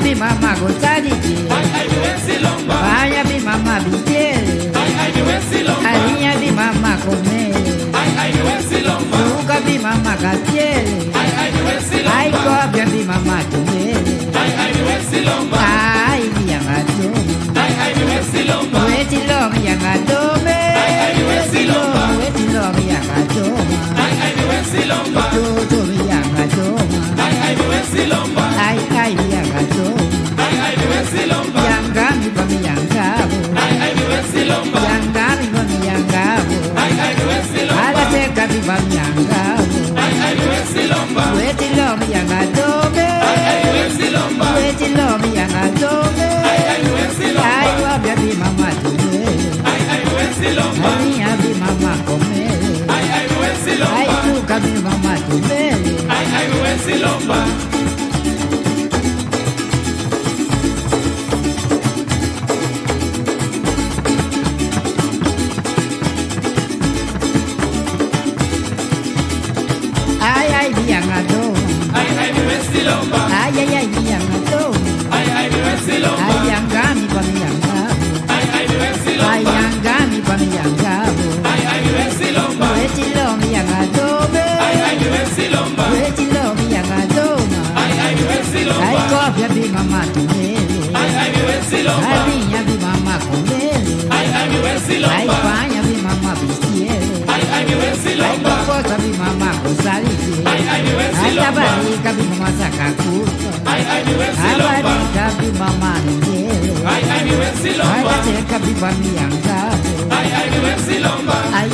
bi mama go tadiji. Aya bi mama bijele. Alinya bi mama komele. Uga bi mama gapiele. Ai cobra bi mama tumele. Ai yangato. Weti long yangatome. Weti long yangatoma. Toto yangatoma. Ai yangatoma. Yangami bami yangabo. Yangami bami yangabo. Ala teka bi bami yangabo. Weti long yangatome. Weti long yangatome. Ai wabia bi mama tumele. Alinya bi mama komele. Ai tuka bi mama tumele. Ay biangado. Ay biangado. Ay yangami pa miyangabo. Ay yangami pa miyangabo. Weti lo miyangado be. Weti lo miyangado ma. Ay kopya bi mama tumele. Alinya bi mama komele. Ay panya bi mama bisiele. Ay kokota bi mama kosalije. Atabarika bi mama sakakuto. Abarika bi mama ngele. Agateka bi mami yangabo. Ay